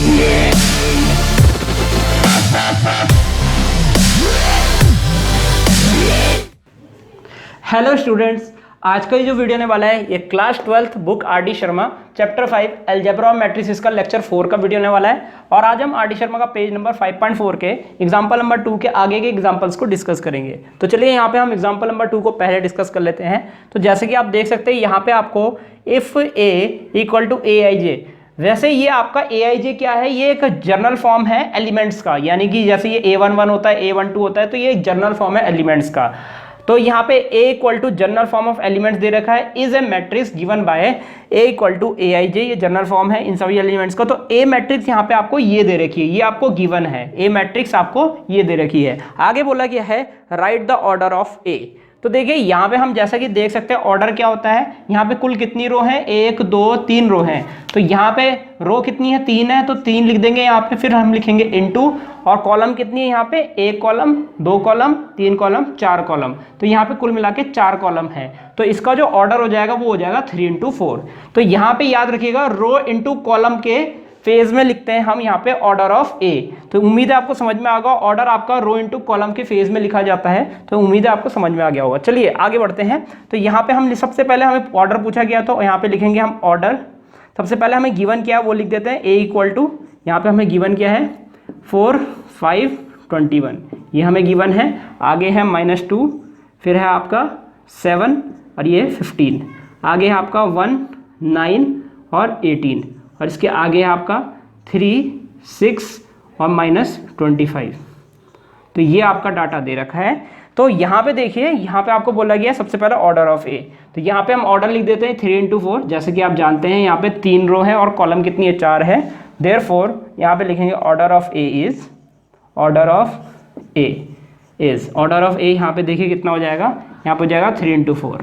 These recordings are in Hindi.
हेलो स्टूडेंट्स, आज का ये जो वीडियो होने वाला है ये class 12th book R D Sharma chapter 5 algebra और मैट्रिसेस का लेक्चर 4 का वीडियो होने वाला है। और आज हम आर डी शर्मा का पेज नंबर 5.4 के एग्जाम्पल नंबर 2 के आगे के एग्जाम्पल्स को डिस्कस करेंगे। तो चलिए यहाँ पे हम एग्जाम्पल नंबर 2 को पहले डिस्कस कर लेते हैं। तो जैसे कि आप देख सकते हैं यहाँ पे आपको if A equal to A I जे, वैसे ये आपका ए आई जे क्या है, ये एक जर्नल फॉर्म है एलिमेंट्स का, यानी कि जैसे ये A11 होता है A12 होता है, तो ये एक जर्नल फॉर्म है एलिमेंट्स का। तो यहाँ पे A equal to general form of elements दे रखा है, is a matrix given by A equal to A I J, ये जनरल फॉर्म है इन सभी एलिमेंट्स का। तो A मैट्रिक्स यहाँ पे आपको ये दे रखी है, ये आपको गिवन है, A मैट्रिक्स आपको ये दे रखी है। आगे बोला गया है right the order of A। तो देखिए यहाँ पे हम जैसा कि देख सकते हैं ऑर्डर क्या होता है, यहाँ पे कुल कितनी रो है, 1 2 3 रो हैं। तो यहाँ पे रो कितनी है, 3 है, तो 3 लिख देंगे यहाँ पे, फिर हम लिखेंगे इनटू, और कॉलम कितनी है यहाँ पे, 1 कॉलम 2 कॉलम 3 कॉलम 4 कॉलम, तो यहाँ पे कुल मिला के 4 कॉलम है। तो इसका जो ऑर्डर हो जाएगा वो हो जाएगा 3 इंटू 4। तो यहाँ पे याद रखिएगा रो इंटू कॉलम के फेज में लिखते हैं हम यहाँ पे ऑर्डर ऑफ ए। तो उम्मीद है आपको समझ में आ गया, ऑर्डर आपका रो इंटू कॉलम के फेज में लिखा जाता है। तो उम्मीद है आपको समझ में आ गया होगा। चलिए आगे बढ़ते हैं। तो यहाँ पे हम सबसे पहले हमें ऑर्डर पूछा गया, तो यहाँ पे लिखेंगे हम ऑर्डर। सबसे पहले हमें गिवन किया वो लिख देते हैं, ए इक्वल टू, यहाँ पे हमें गिवन किया है 4 5 21, ये हमें गिवन है। आगे है -2, फिर है आपका 7 और ये 15, आगे है आपका 1 9 और 18, और इसके आगे है आपका 3 6 और -25। तो ये आपका डाटा दे रखा है। तो यहाँ पे देखिए, यहाँ पे आपको बोला गया सबसे पहले ऑर्डर ऑफ ए। तो यहाँ पे हम ऑर्डर लिख देते हैं 3 इंटू 4। जैसे कि आप जानते हैं यहाँ पे 3 रो है और कॉलम कितनी है, 4 है। देयरफॉर यहाँ पे लिखेंगे order of A is, order of A is, order of A यहाँ पे देखिए कितना हो जाएगा, यहाँ पे हो जाएगा 3 इंटू 4।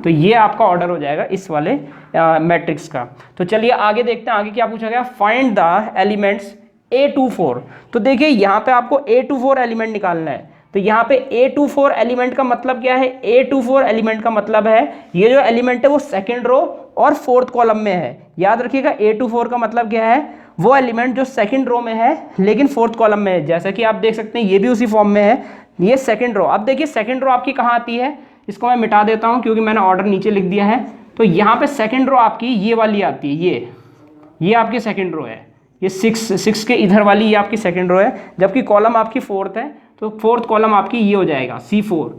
तो ये आपका ऑर्डर हो जाएगा इस वाले मैट्रिक्स का। तो चलिए आगे देखते हैं, आगे क्या पूछा गया, find the elements A to 4। तो देखिए यहाँ पे आपको A to 4 एलिमेंट निकालना है। तो यहाँ पे A to 4 एलिमेंट का मतलब क्या है, A to 4 एलिमेंट का मतलब है ये जो एलिमेंट है वो सेकंड रो और फोर्थ कॉलम में है। याद रखिएगा A to 4 का मतलब क्या है, वो एलिमेंट जो सेकंड रो में है लेकिन फोर्थ कॉलम में है। जैसा कि आप देख सकते हैं ये भी उसी फॉर्म में है, ये सेकंड रो। अब देखिए सेकंड रो आपकी कहाँ आती है, इसको मैं मिटा देता हूँ क्योंकि मैंने ऑर्डर नीचे लिख दिया है। तो यहाँ पे सेकंड रो आपकी ये वाली आती है, ये आपकी सेकंड रो है, ये 6 के इधर वाली ये आपकी सेकंड रो है, जबकि कॉलम आपकी फोर्थ है। तो फोर्थ कॉलम आपकी ये हो जाएगा C4,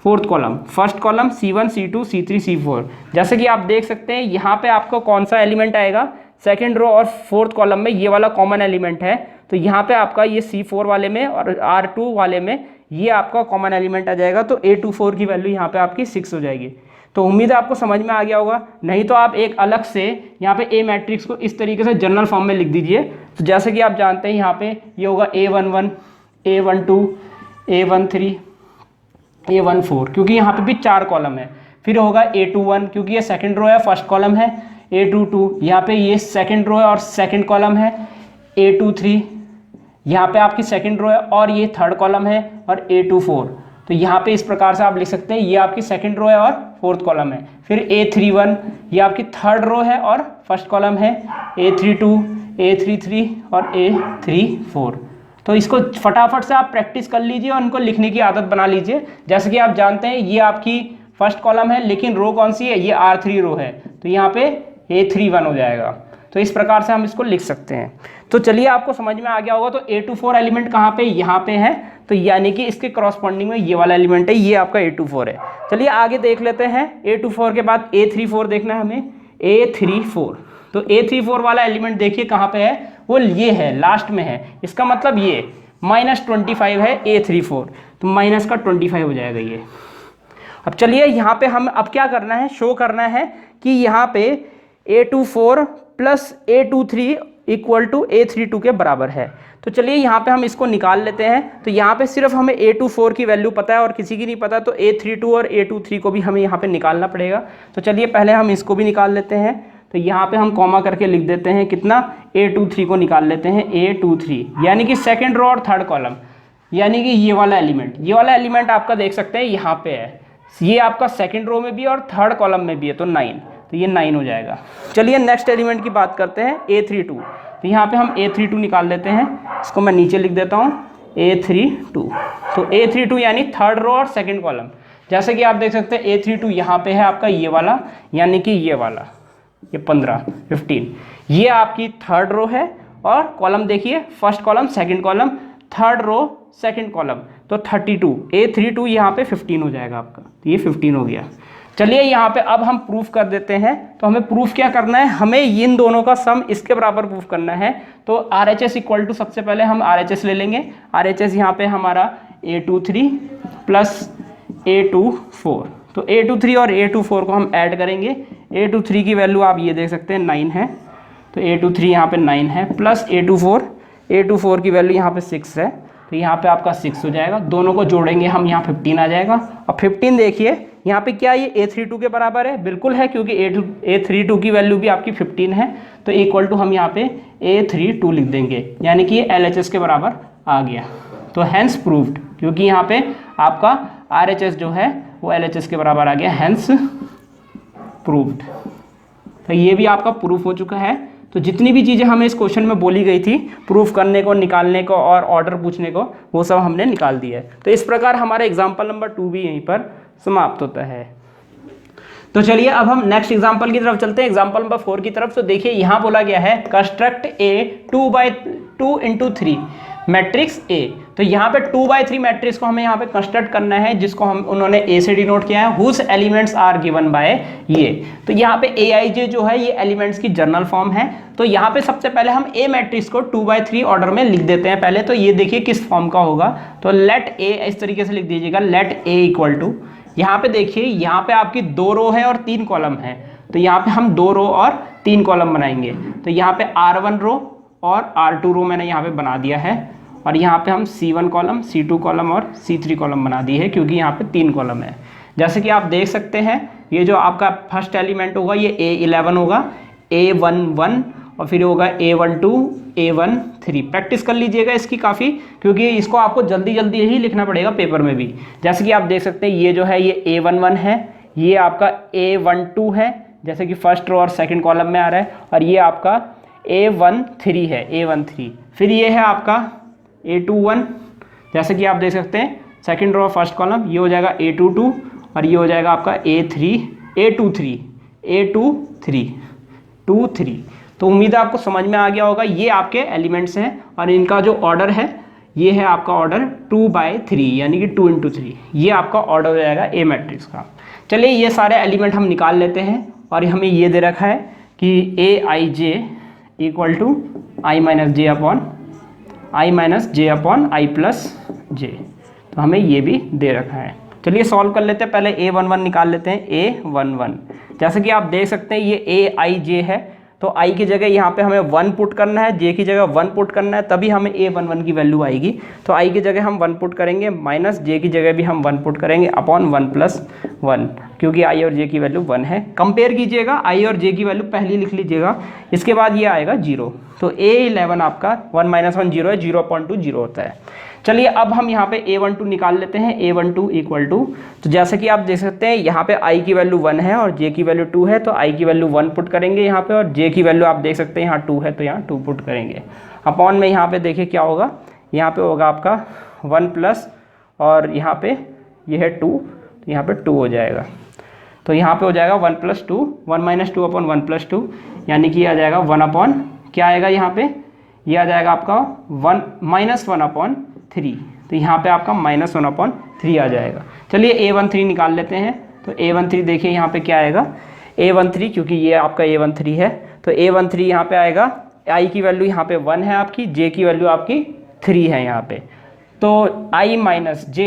fourth column, first column C1 C2 C3 C4। जैसे कि आप देख सकते हैं यहाँ पे आपको कौन सा एलिमेंट आएगा, सेकंड रो और फोर्थ कॉलम में ये वाला कॉमन एलिमेंट है। तो यहाँ पे आपका ये C4 वाले में और R2 वाले में ये आपका कॉमन एलिमेंट आ जाएगा। तो A to 4 की वैल्यू यहाँ पे आपकी 6 हो जाएगी। तो उम्मीद है आपको समझ में आ गया होगा। नहीं तो आप एक अलग से यहाँ पे A मैट्रिक्स को इस तरीके से जनरल फॉर्म में लिख दीजिए। तो जैसे कि आप जानते हैं यहाँ पे ये होगा A11 A12 A13 A14, क्योंकि यहाँ पे भी 4 कॉलम है। फिर होगा A21 क्योंकि ये सेकंड रो है, फर्स्ट कॉलम है। A22 यहाँ पे ये सेकंड रो है और सेकंड कॉलम है। A23 यहाँ पे आपकी सेकंड रो है और ये थर्ड कॉलम है। और A24, तो यहाँ पे इस प्रकार से आप लिख सकते हैं ये आपकी सेकंड रो है और फोर्थ कॉलम है। फिर A31 ये आपकी थर्ड रो है और फर्स्ट कॉलम है। A32 A33 और A34। तो इसको फटाफट से आप प्रैक्टिस कर लीजिए और इनको लिखने की आदत बना लीजिए। जैसे कि आप जानते हैं ये आपकी फर्स्ट कॉलम है लेकिन रो कौन सी है, ये R3 रो है, तो यहाँ पे A31 हो जाएगा। तो इस प्रकार से हम इसको लिख सकते हैं। तो चलिए आपको समझ में आ गया होगा। तो A to 4 एलिमेंट कहाँ पे, यहाँ पे है। तो यानी कि इसके करस्पॉन्डिंग में ये वाला एलिमेंट है, ये आपका A to 4 है। चलिए आगे देख लेते हैं। A to 4 के बाद A34 देखना है हमें, A34। तो A34 वाला एलिमेंट देखिए कहाँ पे है, वो ये है, लास्ट में है। इसका मतलब ये -25 है A34, तो माइनस का 25 हो जाएगा ये। अब चलिए यहाँ पे हम अब क्या करना है, शो करना है कि यहाँ पे A24 plus A23 equal to A32 के बराबर है। तो चलिए यहाँ पे हम इसको निकाल लेते हैं। तो यहाँ पे सिर्फ हमें A24 की वैल्यू पता है और किसी की नहीं पता, तो A32 और A23 को भी हमें यहाँ पे निकालना पड़ेगा। तो चलिए पहले हम इसको भी निकाल लेते हैं। तो यहाँ पे हम कॉमा करके लिख देते हैं कितना, A23 को निकाल लेते हैं, A23 यानी कि सेकेंड रो और थर्ड कॉलम, यानी कि ये वाला एलिमेंट आपका देख सकते हैं यहाँ पे है। ये आपका सेकेंड रो में भी और थर्ड कॉलम में भी है, तो 9। तो ये 9 हो जाएगा। चलिए नेक्स्ट एलिमेंट की बात करते हैं A32। तो यहाँ पे हम A32 निकाल लेते हैं, इसको मैं नीचे लिख देता हूँ A32। तो A32 यानी थर्ड रो और सेकंड कॉलम। जैसे कि आप देख सकते हैं A32 यहाँ पे है आपका ये वाला, यानी कि ये वाला, ये 15 ये आपकी थर्ड रो है। और कॉलम देखिए, first column second column, third row second column, तो 32 A32 यहाँ पे 15 हो जाएगा आपका, तो ये 15 हो गया। चलिए यहाँ पे अब हम प्रूफ कर देते हैं। तो हमें प्रूफ क्या करना है, हमें इन दोनों का सम इसके बराबर प्रूफ करना है। तो RHS इक्वल टू, सबसे पहले हम RHS ले लेंगे। RHS यहाँ पे हमारा A23 प्लस A24, तो A23 और A24 को हम ऐड करेंगे। A23 की वैल्यू आप ये देख सकते हैं 9 है, तो A23 यहाँ पे 9 है, प्लस A24 की वैल्यू यहाँ पे 6 है, तो यहाँ पे आपका 6 हो जाएगा। दोनों को जोड़ेंगे हम, यहाँ 15 आ जाएगा। और 15 देखिए यहाँ पे क्या ये A32 के बराबर है, बिल्कुल है, क्योंकि A32 की वैल्यू भी आपकी 15 है। तो इक्वल टू हम यहाँ पे A32 लिख देंगे, यानी कि ये LHS के बराबर आ गया। तो हैंस प्रूव्ड, क्योंकि यहाँ पे आपका RHS जो है वो LHS के बराबर आ गया, हैंस प्रूव्ड। तो ये भी आपका प्रूफ हो चुका है। तो जितनी भी चीज़ें हमें इस क्वेश्चन में बोली गई थी प्रूफ करने को, निकालने को और ऑर्डर पूछने को, वो सब हमने निकाल दिया है। तो इस प्रकार हमारा एग्जाम्पल नंबर 2 भी यहीं पर समाप्त होता है। तो चलिए अब हम नेक्स्ट एग्जाम्पल की तरफ चलते हैं, एग्जाम्पल नंबर 4 की तरफ। तो देखिए यहाँ बोला गया है कंस्ट्रक्ट ए 2/2 × 3 मैट्रिक्स ए। तो यहाँ पे 2/3 मैट्रिक्स को हमें यहाँ पे कंस्ट्रक्ट करना है, जिसको हम उन्होंने ए से डिनोट किया है, whose elements are given by ये। तो यहाँ पे AIJ जो है ये एलिमेंट्स की जर्नल फॉर्म है। तो यहाँ पे सबसे पहले हम ए मैट्रिक्स को 2/3 ऑर्डर में लिख देते हैं पहले। तो ये देखिए किस फॉर्म का होगा, तो लेट ए इस तरीके से लिख दीजिएगा, लेट ए इक्वल टू, यहाँ पे देखिए यहाँ पे आपकी 2 रो है और 3 कॉलम है। तो यहाँ पे हम 2 रो और 3 कॉलम बनाएंगे। तो यहाँ पे R1 रो और R2 रो मैंने यहाँ पे बना दिया है, और यहाँ पे हम C1 कॉलम, C2 कॉलम और C3 कॉलम बना दी है, क्योंकि यहाँ पे 3 कॉलम है। जैसे कि आप देख सकते हैं ये जो आपका फर्स्ट एलिमेंट होगा ये A11 होगा, A11 और फिर होगा A12, A13। प्रैक्टिस कर लीजिएगा इसकी काफ़ी, क्योंकि इसको आपको जल्दी जल्दी ही लिखना पड़ेगा पेपर में भी। जैसे कि आप देख सकते हैं ये जो है ये A11 है, ये आपका A12 है, जैसे कि फर्स्ट रो और सेकंड कॉलम में आ रहा है, और ये आपका A13 है, A13। फिर ये है आपका A21, जैसे कि आप देख सकते हैं सेकंड रो फर्स्ट कॉलम, ये हो जाएगा A22, और ये हो जाएगा आपका A23। तो उम्मीद है आपको समझ में आ गया होगा। ये आपके एलिमेंट्स हैं और इनका जो ऑर्डर है ये है आपका ऑर्डर 2/3, यानी कि 2 × 3। ये आपका ऑर्डर हो जाएगा ए मैट्रिक्स का। चलिए ये सारे एलिमेंट हम निकाल लेते हैं, और हमें ये दे रखा है कि AIJ equal to I - J upon I plus J। तो हमें ये भी दे रखा है। चलिए सॉल्व कर लेते हैं। पहले A11 निकाल लेते हैं, A11। जैसे कि आप देख सकते हैं ये AIJ है, तो I की जगह यहाँ पे हमें 1 पुट करना है, J की जगह 1 पुट करना है, तभी हमें A11 की वैल्यू आएगी। तो I की जगह हम 1 पुट करेंगे, माइनस J की जगह भी हम 1 पुट करेंगे, अपॉन 1 + 1, क्योंकि I और J की वैल्यू 1 है। कंपेयर कीजिएगा, I और J की वैल्यू पहले लिख लीजिएगा, इसके बाद ये आएगा 0। तो A11 आपका 1 - 1 0 है, 0.2 0 होता है। चलिए अब हम यहाँ पे A12 निकाल लेते हैं। A12 इक्वल टू, तो जैसे कि आप देख सकते हैं यहाँ पे I की वैल्यू 1 है और J की वैल्यू 2 है, तो I की वैल्यू 1 पुट करेंगे यहाँ पे, और J की वैल्यू आप देख सकते हैं यहाँ 2 है, तो यहाँ 2 पुट करेंगे। अपॉन में यहाँ पे देखिए क्या होगा, यहाँ पे होगा आपका 1 प्लस, और यहाँ पे ये है 2, तो यहाँ पे 2 हो जाएगा। तो यहाँ पे हो जाएगा 1 + 2, 1 - 2 अपॉन 1 + 2, यानी कि आ जाएगा 1 अपॉन, क्या आएगा यहाँ पे, ये आ जाएगा आपका 1 - 1/3। तो यहाँ पे आपका -1/3 आ जाएगा। चलिए A13 निकाल लेते हैं। तो A13 देखिए यहाँ पे क्या आएगा, A13, क्योंकि ये आपका A13 है, तो A13 यहाँ पे आएगा, I की वैल्यू यहाँ पे 1 है आपकी, J की वैल्यू आपकी 3 है यहाँ पे, तो I - J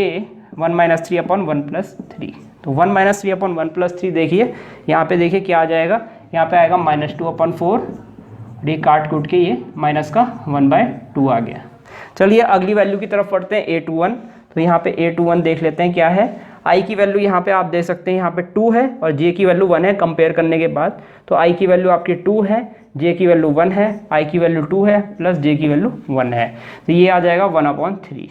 1 - 3/1 + 3। तो 1 - 3/1 + 3 देखिए यहाँ पे, देखिए क्या आ जाएगा, यहाँ पे आएगा -2/4, ये काट कूट के ये माइनस का 1/2 आ गया। चलिए अगली वैल्यू की तरफ पढ़ते हैं, A21। तो यहाँ पे A21 देख लेते हैं क्या है। I की वैल्यू यहाँ पे आप देख सकते हैं यहाँ पे 2 है, और J की वैल्यू 1 है। कंपेयर करने के बाद तो I की वैल्यू आपकी 2 है, J की वैल्यू 1 है, I की वैल्यू 2 है, प्लस J की वैल्यू 1 है, तो ये आ जाएगा 1/3।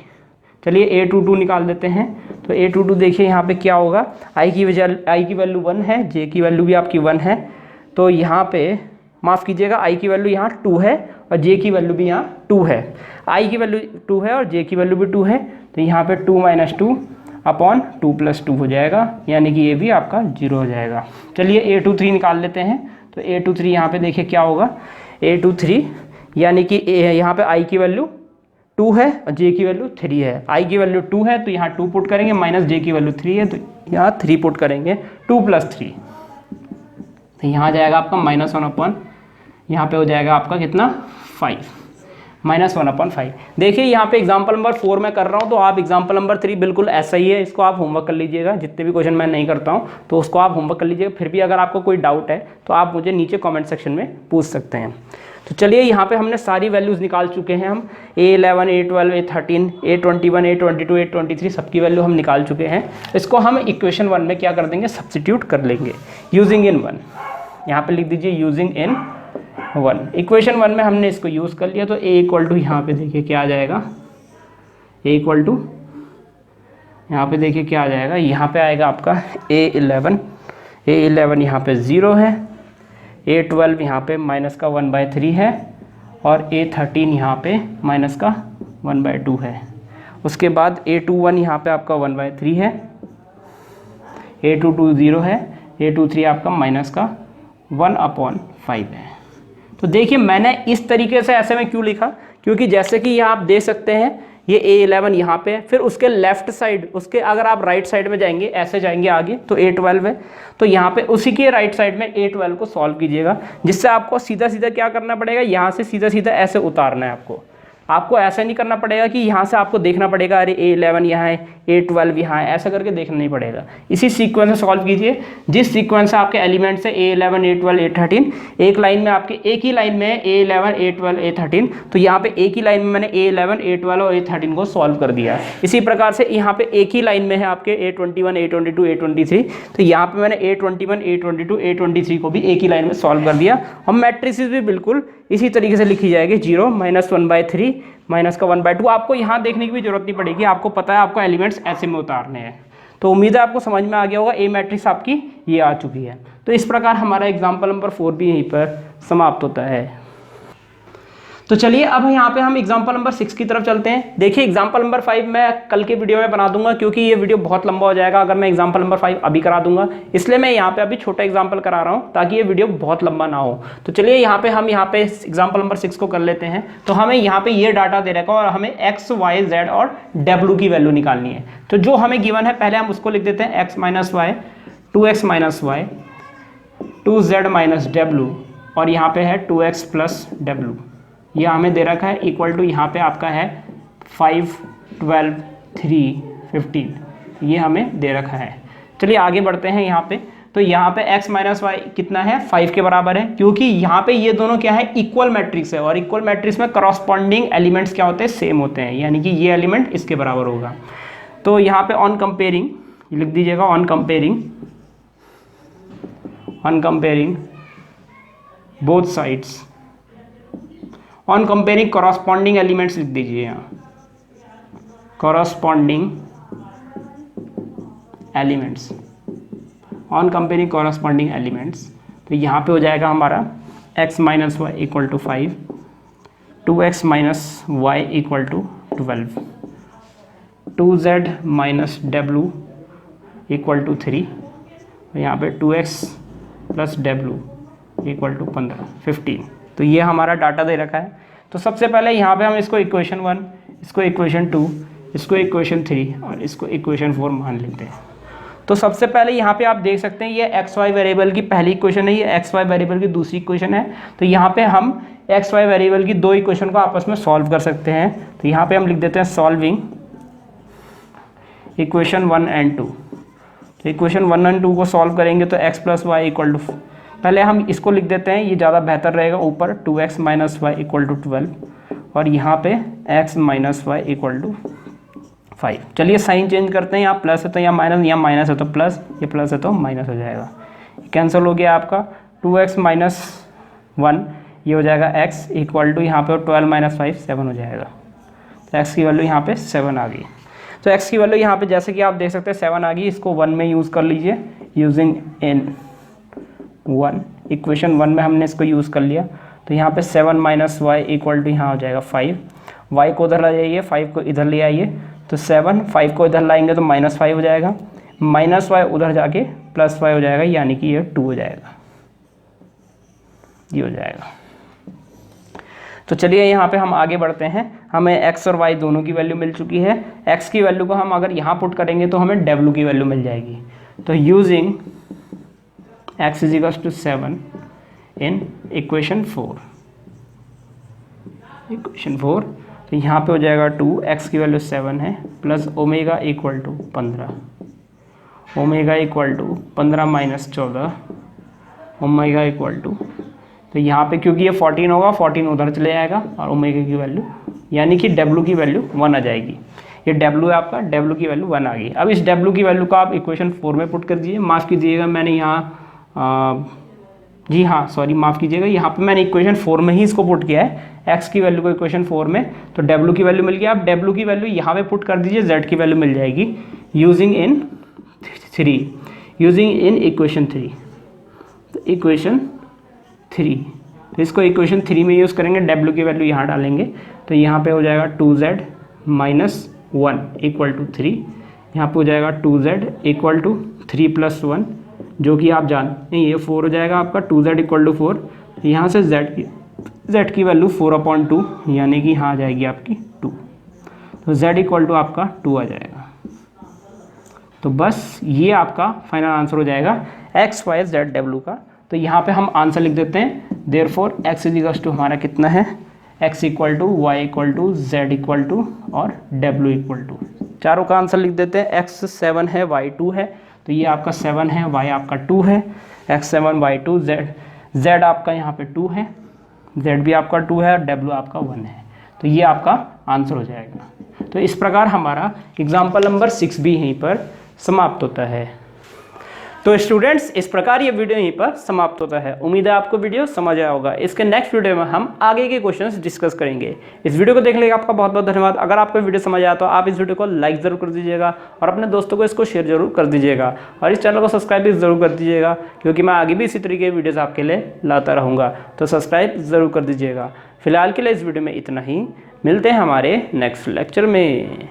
चलिए A22 निकाल देते हैं। तो A22 देखिए यहाँ पे क्या होगा, I की वैल्यू 1 है, J की वैल्यू भी आपकी 1 है, तो यहाँ पे माफ़ कीजिएगा, आई की वैल्यू यहाँ 2 है और जे की वैल्यू भी यहाँ 2 है। आई की वैल्यू 2 है और जे की वैल्यू भी 2 है, तो यहाँ पे 2 - 2 अपॉन 2 + 2 हो जाएगा, यानी कि ये भी आपका 0 हो जाएगा। चलिए A23 निकाल लेते हैं। तो A23 यहाँ पे देखिए क्या होगा, A23 यानी कि यहाँ पे आई की वैल्यू 2 है और जे की वैल्यू 3 है। आई की वैल्यू 2 है तो यहाँ 2 पुट करेंगे, माइनस जे की वैल्यू 3 है तो यहाँ 3 पुट करेंगे, 2 + 3, तो यहाँ जाएगा आपका -1 अपॉन, यहाँ पे हो जाएगा आपका कितना 5, -1/5। देखिए यहाँ पे एग्जाम्पल नंबर 4 मैं कर रहा हूँ, तो आप एग्जाम्पल नंबर 3 बिल्कुल ऐसा ही है, इसको आप होमवर्क कर लीजिएगा। जितने भी क्वेश्चन मैं नहीं करता हूँ तो उसको आप होमवर्क कर लीजिएगा। फिर भी अगर आपको कोई डाउट है तो आप मुझे नीचे कमेंट सेक्शन में पूछ सकते हैं। तो चलिए यहाँ पे हमने सारी वैल्यूज़ निकाल चुके हैं। हम A11, A12, A13, A21, A22, A23 सबकी वैल्यू हम निकाल चुके हैं। इसको हम इक्वेशन 1 में क्या कर देंगे, सब्स्टिट्यूट कर लेंगे यूजिंग इन 1। यहाँ पे लिख दीजिए यूजिंग इन 1। इक्वेशन 1 में हमने इसको यूज़ कर लिया, तो A = यहाँ पे देखिए क्या आ जाएगा, A = यहाँ पे देखिए क्या आ जाएगा, यहाँ पे आएगा आपका A11 यहाँ पे 0 है, A12 यहाँ पे -1/3 है और A13 यहाँ पे -1/2 है। उसके बाद A21 यहाँ पे आपका 1/3 है, A22 0 है, A23 आपका -1/5 है। तो देखिए मैंने इस तरीके से ऐसे में क्यों लिखा, क्योंकि जैसे कि यहाँ आप देख सकते हैं ये A11 यहाँ पे, फिर उसके लेफ्ट साइड, उसके अगर आप राइट साइड में जाएंगे, ऐसे जाएंगे आगे तो A12 है, तो यहाँ पे उसी के राइट साइड में A12 को सॉल्व कीजिएगा, जिससे आपको सीधा सीधा क्या करना पड़ेगा, यहाँ से सीधा सीधा ऐसे उतारना है। आपको ऐसा नहीं करना पड़ेगा कि यहाँ से आपको देखना पड़ेगा अरे A11 यहाँ है, A12 यहाँ है, ऐसा करके देखना नहीं पड़ेगा। इसी सीक्वेंस से सॉल्व कीजिए, जिस सीक्वेंस से आपके एलिमेंट्स है A11, A12, A13, एक लाइन में आपके एक ही लाइन में A11, A12, A13, तो यहाँ पे एक ही लाइन में मैंने A11, A12 और A13 को सॉल्व कर दिया। इसी प्रकार से यहाँ पे एक ही लाइन में है आपके A21, A22, A23, तो यहाँ पे मैंने A21, A22, A23 को भी एक ही लाइन में सॉल्व कर दिया। और मैट्रिसेस भी बिल्कुल इसी तरीके से लिखी जाएगी, 0, -1/3, -1/2। आपको यहाँ देखने की भी जरूरत नहीं पड़ेगी, आपको पता है आपको एलिमेंट्स ऐसे में उतारने हैं। तो उम्मीद है आपको समझ में आ गया होगा। ए मैट्रिक्स आपकी ये आ चुकी है। तो इस प्रकार हमारा एग्जाम्पल नंबर 4 भी यहीं पर समाप्त होता है। तो चलिए अब यहाँ पे हम एग्जाम्पल नंबर 6 की तरफ चलते हैं। देखिए एग्जाम्पल नंबर 5 मैं कल के वीडियो में बना दूंगा, क्योंकि ये वीडियो बहुत लंबा हो जाएगा अगर मैं एग्जाम्पल नंबर 5 अभी करा दूंगा, इसलिए मैं यहाँ पे अभी छोटा एग्जाम्पल करा रहा हूँ ताकि ये वीडियो बहुत लंबा ना हो। तो चलिए यहाँ पे हम यहाँ पे एग्जाम्पल नंबर 6 को कर लेते हैं। तो हमें यहाँ पे ये डाटा दे रखा है और हमें एक्स, वाई, जेड और डब्ल्यू की वैल्यू निकालनी है। तो जो हमें गिवन है पहले हम उसको लिख देते हैं, x minus y, 2x minus y, 2z minus डब्ल्यू, और यहाँ पे है 2x प्लस डब्ल्यू। ये हमें दे रखा है इक्वल टू, यहाँ पे आपका है 5, 12, 3, 15, ये हमें दे रखा है। चलिए आगे बढ़ते हैं यहाँ पे। तो यहाँ पे x माइनस वाई कितना है, 5 के बराबर है, क्योंकि यहाँ पे ये दोनों क्या है, इक्वल मैट्रिक्स है, और इक्वल मैट्रिक्स में करस्पॉन्डिंग एलिमेंट्स क्या होते हैं, सेम होते हैं, यानी कि ये एलिमेंट इसके बराबर होगा। तो यहाँ पे ऑन कंपेयरिंग लिख दीजिएगा, on comparing both sides, on comparing corresponding elements लिख दीजिए यहाँ, corresponding elements, on comparing corresponding elements. तो यहाँ पे हो जाएगा हमारा x minus y equal to 5, 2x minus y equal to 12, 2z minus डब्ल्यू इक्वल टू 3, यहाँ पे 2x plus W equal to 15। तो ये हमारा डाटा दे रखा है। तो सबसे पहले यहाँ पे हम इसको इक्वेशन 1, इसको इक्वेशन 2, इसको इक्वेशन 3 और इसको इक्वेशन 4 मान लेते हैं। तो सबसे पहले यहाँ पे आप देख सकते हैं ये एक्स वाई वेरिएबल की पहली इक्वेशन है, ये एक्स वाई वेरिएबल की दूसरी इक्वेशन है। तो यहाँ पे हम एक्स वाई वेरिएबल की दो इक्वेशन को आपस में सॉल्व कर सकते हैं। तो यहाँ पे हम लिख देते हैं सॉल्विंग इक्वेशन 1 and 2। तो इक्वेशन 1 and 2 को सॉल्व करेंगे तो x plus y equal to, पहले हम इसको लिख देते हैं, ये ज़्यादा बेहतर रहेगा, ऊपर 2x minus y equal to 12 और यहाँ पे x minus y equal to 5। चलिए साइन चेंज करते हैं, यहाँ प्लस है तो यहाँ माइनस, यहाँ माइनस है तो प्लस, ये प्लस है तो माइनस हो जाएगा, कैंसिल हो गया आपका। 2x माइनस 1 ये हो जाएगा x इक्वल टू, यहाँ पे 12 माइनस 5 7 हो जाएगा। तो x की वैल्यू यहाँ पे 7 आ गई। तो x की वैल्यू यहाँ पे जैसे कि आप देख सकते हैं 7 आ गई, इसको 1 में यूज़ कर लीजिए यूजिंग इन 1, इक्वेशन 1 में हमने इसको यूज़ कर लिया। तो यहाँ पे 7 माइनस वाई इक्वल टू यहाँ हो जाएगा 5, वाई को उधर ला जाइए, 5 को इधर ले आइए, तो 7, 5 को इधर लाएंगे तो -5 हो जाएगा, माइनस वाई उधर जाके +5 हो जाएगा, यानी कि ये 2 हो जाएगा, ये हो जाएगा। तो चलिए यहाँ पे हम आगे बढ़ते हैं। हमें x और y दोनों की वैल्यू मिल चुकी है। x की वैल्यू को हम अगर यहाँ पुट करेंगे तो हमें w की वैल्यू मिल जाएगी। तो यूजिंग x = 7 इन इक्वेशन 4, तो यहाँ पे हो जाएगा 2, x की वैल्यू 7 है, plus omega equal to 15, omega equal to 15 minus 14, omega equal to, तो यहाँ पे क्योंकि ये 14 होगा, 14 उधर चले जाएगा और ओमेगा की वैल्यू यानी कि w की वैल्यू 1 आ जाएगी। ये w है आपका, w की वैल्यू 1 आ गई। अब इस w की वैल्यू को आप इक्वेशन 4 में पुट कर दीजिए। माफ़ कीजिएगा, मैंने यहाँ जी हाँ सॉरी माफ़ कीजिएगा, यहाँ पे मैंने इक्वेशन 4 में ही इसको पुट किया है, x की वैल्यू को इक्वेशन 4 में, तो w की वैल्यू मिल गया। आप w की वैल्यू यहाँ पे पुट कर दीजिए, z की वैल्यू मिल जाएगी यूजिंग इन इक्वेशन 3, तो इक्वेशन 3, तो इसको इक्वेशन 3 में यूज़ करेंगे, w की वैल्यू यहाँ डालेंगे, तो यहाँ पे हो जाएगा 2z माइनस 1 इक्वल टू 3, यहाँ पे हो जाएगा 2z इक्वल टू 3 प्लस 1, जो कि आप जानते हैं ये 4 हो जाएगा आपका, 2z इक्वल टू 4, यहाँ से z की वैल्यू 4/2 यानी कि यहाँ आ जाएगी आपकी 2, तो z इक्वल टू आपका 2 आ जाएगा। तो बस ये आपका फाइनल आंसर हो जाएगा x, y, z, w का। तो यहाँ पे हम आंसर लिख देते हैं, देयरफॉर x = हमारा कितना है, x equal to, y equal to, z equal to और w इक्वल टू। चारों का आंसर लिख देते हैं। x 7 है, y 2 है, तो ये आपका 7 है, y आपका 2 है, x 7 y 2, z आपका यहाँ पे 2 है, z भी आपका 2 है और w आपका 1 है, तो ये आपका आंसर हो जाएगा। तो इस प्रकार हमारा एग्जाम्पल नंबर 6 भी यहीं पर समाप्त होता है। तो स्टूडेंट्स, इस प्रकार ये वीडियो यहीं पर समाप्त होता है। उम्मीद है आपको वीडियो समझ आया होगा। इसके नेक्स्ट वीडियो में हम आगे के क्वेश्चंस डिस्कस करेंगे। इस वीडियो को देखने के लिए आपका बहुत बहुत धन्यवाद। अगर आपको वीडियो समझ आया तो आप इस वीडियो को लाइक ज़रूर कर दीजिएगा और अपने दोस्तों को इसको शेयर जरूर कर दीजिएगा, और इस चैनल को सब्सक्राइब भी ज़रूर कर दीजिएगा, क्योंकि मैं आगे भी इसी तरीके की वीडियोज़ आपके लिए लाता रहूँगा। तो सब्सक्राइब ज़रूर कर दीजिएगा। फिलहाल के लिए इस वीडियो में इतना ही, मिलते हैं हमारे नेक्स्ट लेक्चर में।